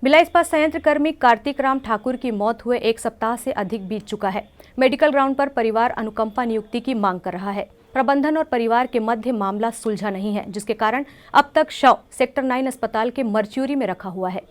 भिलाई इस्पात संयंत्र कर्मी कार्तिक राम ठाकुर की मौत हुए 1 सप्ताह से अधिक बीत चुका है। मेडिकल ग्राउंड पर परिवार अनुकंपा नियुक्ति की मांग कर रहा है। प्रबंधन और परिवार के मध्य मामला सुलझा नहीं है, जिसके कारण अब तक शव सेक्टर 9 अस्पताल के मरच्यूरी में रखा हुआ है।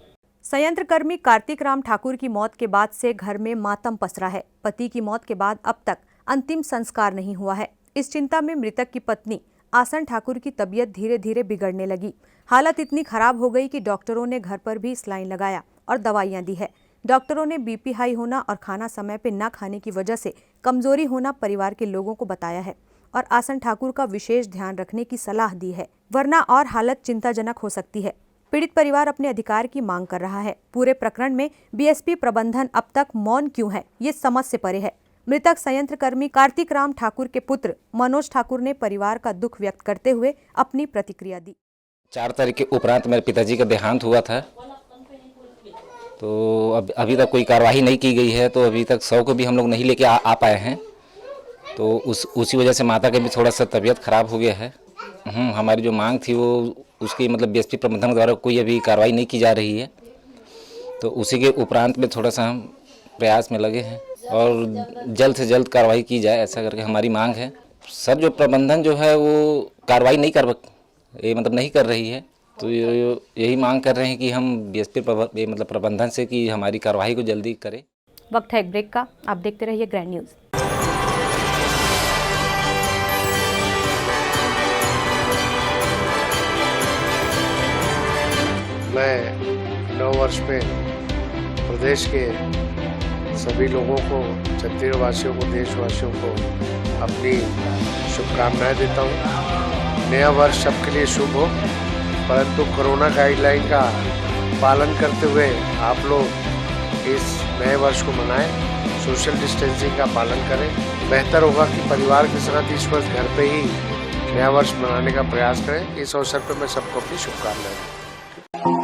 संयंत्र कर्मी कार्तिक राम ठाकुर की मौत के बाद से घर में मातम पसरा है। पति की मौत के बाद अब तक अंतिम संस्कार नहीं हुआ है। इस चिंता में मृतक की पत्नी आसन ठाकुर की तबीयत धीरे धीरे बिगड़ने लगी। हालत इतनी खराब हो गई कि डॉक्टरों ने घर पर भी स्लाइन लगाया और दवाइयां दी है। डॉक्टरों ने बीपी हाई होना और खाना समय पर न खाने की वजह से कमजोरी होना परिवार के लोगों को बताया है और आसन ठाकुर का विशेष ध्यान रखने की सलाह दी है, वरना और हालत चिंताजनक हो सकती है। पीड़ित परिवार अपने अधिकार की मांग कर रहा है। पूरे प्रकरण में बीएसपी प्रबंधन अब तक मौन क्यों है, ये समझ से परे है। मृतक संयंत्र कर्मी कार्तिक राम ठाकुर के पुत्र मनोज ठाकुर ने परिवार का दुख व्यक्त करते हुए अपनी प्रतिक्रिया दी। 4 तारीख के उपरांत मेरे पिताजी का देहांत हुआ था, तो अभी तक कोई कार्रवाई नहीं की गई है, तो अभी तक शव को भी हम लोग नहीं लेके आ पाए हैं। तो उसी वजह से माता का भी थोड़ा सा तबीयत खराब हो गया है। हमारी जो मांग थी वो उसकी बीएसपी प्रबंधन द्वारा कोई अभी कार्रवाई नहीं की जा रही है, तो उसी के उपरांत में थोड़ा सा हम प्रयास में लगे हैं और जल्द से जल्द कार्रवाई की जाए, ऐसा करके हमारी मांग है। सर, जो प्रबंधन जो है वो कार्रवाई नहीं कर रही है, तो यही मांग कर रहे हैं कि हम बीएसपी प्रबंधन से कि हमारी कार्रवाई को जल्दी करें। वक्त है एक ब्रेक का, आप देखते रहिए ग्रैंड न्यूज़। मैं नव वर्ष में प्रदेश के सभी लोगों को, छत्तीसगढ़ वासियों को, देशवासियों को अपनी शुभकामनाएं देता हूं। नया वर्ष सबके लिए शुभ हो, परंतु कोरोना गाइडलाइन का पालन करते हुए आप लोग इस नए वर्ष को मनाएं, सोशल डिस्टेंसिंग का पालन करें। बेहतर होगा कि परिवार के साथ इस वर्ष घर पे ही नया वर्ष मनाने का प्रयास करें। इस अवसर पर मैं सबको अपनी शुभकामनाएं देता हूं।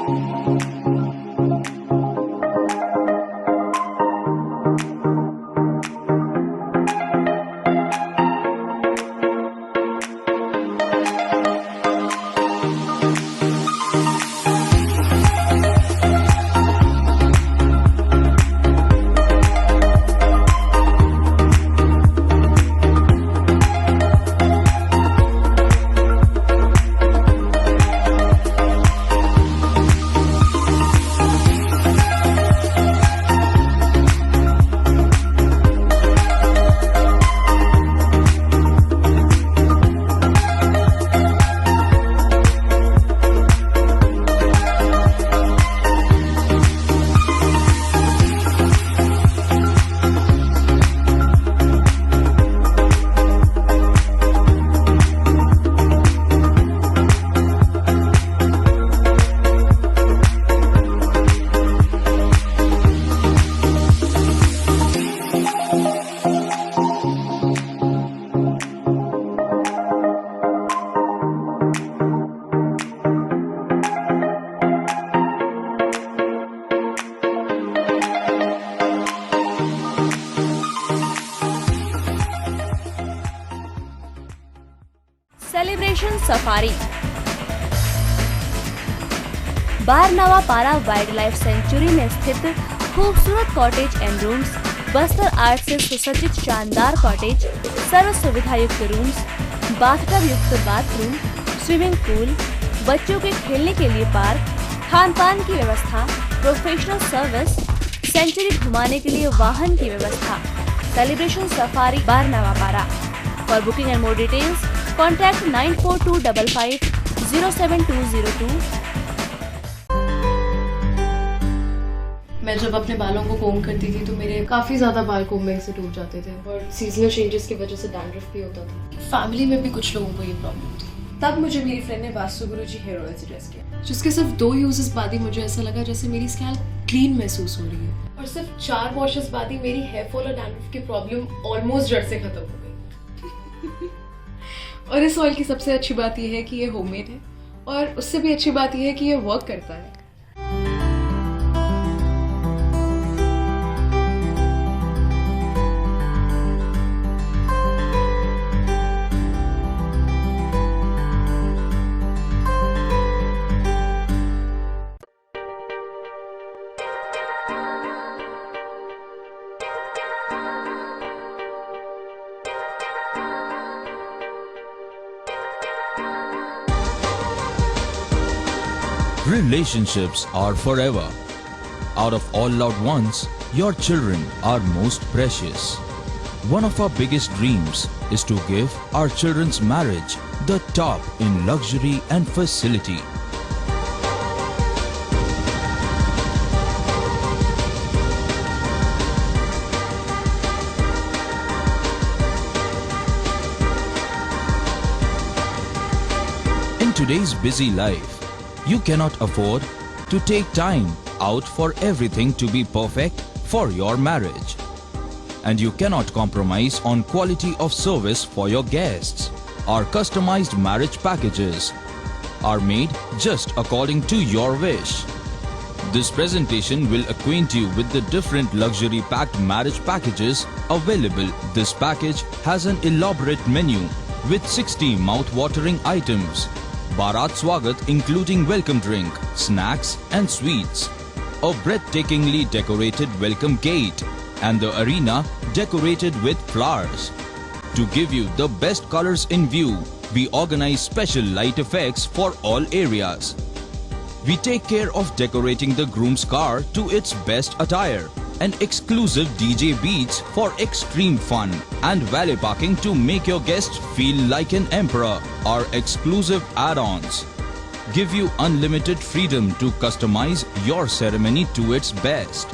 सेलिब्रेशन सफारी बारनावा पारा वाइल्ड लाइफ सेंचुरी में स्थित खूबसूरत cottage and rooms, Bastar art से सुसज्जित शानदार कॉटेज, सर्व सुविधा युक्त रूम्स, बाथटब युक्त बाथरूम, स्विमिंग पूल, बच्चों के खेलने के लिए पार्क, खान पान की व्यवस्था, प्रोफेशनल सर्विस, सेंचुरी घुमाने के लिए वाहन की व्यवस्था। सेलिब्रेशन सफारी बारनावा पारा। For booking and more details contact 9425507202। मैं जब अपने बालों को कोम करती थी तो मेरे काफ़ी ज़्यादा बाल कोम्बिंग से टूट जाते थे और सीजनल चेंजेस की वजह से डैंड्रफ भी होता था। फैमिली में भी कुछ लोगों को ये प्रॉब्लम थी। तब मुझे मेरी फ्रेंड ने वास्तु गुरुजी हेयर ऑयल सजेस्ट किया, जिसके सिर्फ 2 यूजेस बाद ही मुझे ऐसा लगा जैसे मेरी स्कैल्प क्लीन महसूस हो रही है, और सिर्फ 4 वॉशेस बाद ही मेरी हेयर फॉल और डैंड्रफ की प्रॉब्लम ऑलमोस्ट जड़ से खत्म हो गई। और इस ऑयल की सबसे अच्छी बात यह है कि ये होममेड है, और उससे भी अच्छी बात यह है कि ये वर्क करता है। relationships are forever. Out of all loved ones, your children are most precious. One of our biggest dreams is to give our children's marriage the top in luxury and facility. In today's busy life, you cannot afford to take time out for everything to be perfect for your marriage. And you cannot compromise on quality of service for your guests. Our customized marriage packages are made just according to your wish. This presentation will acquaint you with the different luxury packed marriage packages available. This package has an elaborate menu with 60 mouth-watering items. Bharat Swagat including welcome drink, snacks and sweets. A breathtakingly decorated welcome gate and the arena decorated with flowers. To give you the best colors in view, we organize special light effects for all areas. We take care of decorating the groom's car to its best attire and exclusive DJ beats for extreme fun and valet parking to make your guests feel like an emperor. Our exclusive add-ons give you unlimited freedom to customize your ceremony to its best.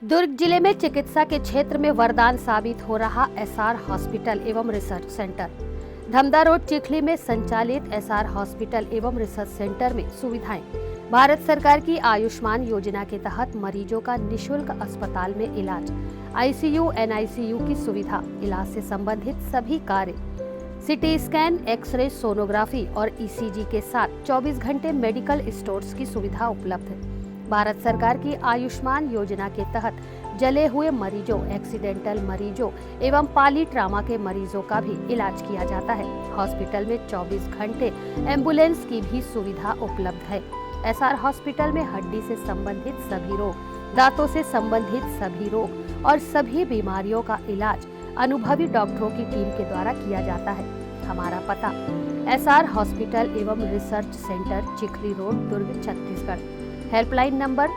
दुर्ग जिले में चिकित्सा के क्षेत्र में वरदान साबित हो रहा एसआर हॉस्पिटल एवं research centre. Dhamda road Chikhli में संचालित एसआर हॉस्पिटल एवं रिसर्च सेंटर में सुविधाएं। भारत सरकार की आयुष्मान योजना के तहत मरीजों का निशुल्क अस्पताल में इलाज, आईसीयू, एनआईसीयू की सुविधा, इलाज से संबंधित सभी कार्य, सिटी स्कैन, एक्सरे, सोनोग्राफी और ईसीजी के साथ 24 घंटे मेडिकल स्टोर्स की सुविधा उपलब्ध है। भारत सरकार की आयुष्मान योजना के तहत जले हुए मरीजों, एक्सीडेंटल मरीजों एवं पाली ट्रामा के मरीजों का भी इलाज किया जाता है। हॉस्पिटल में 24 घंटे एम्बुलेंस की भी सुविधा उपलब्ध है। एसआर हॉस्पिटल में हड्डी से संबंधित सभी रोग, दांतों से संबंधित सभी रोग और सभी बीमारियों का इलाज अनुभवी डॉक्टरों की टीम के द्वारा किया जाता है। हमारा पता एसआर हॉस्पिटल एवं research centre, Chikhli road, Durg, Chhattisgarh. Helpline number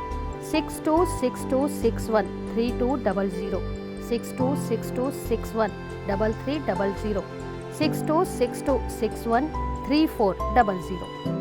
6262613200, 6262613300, 6262613400।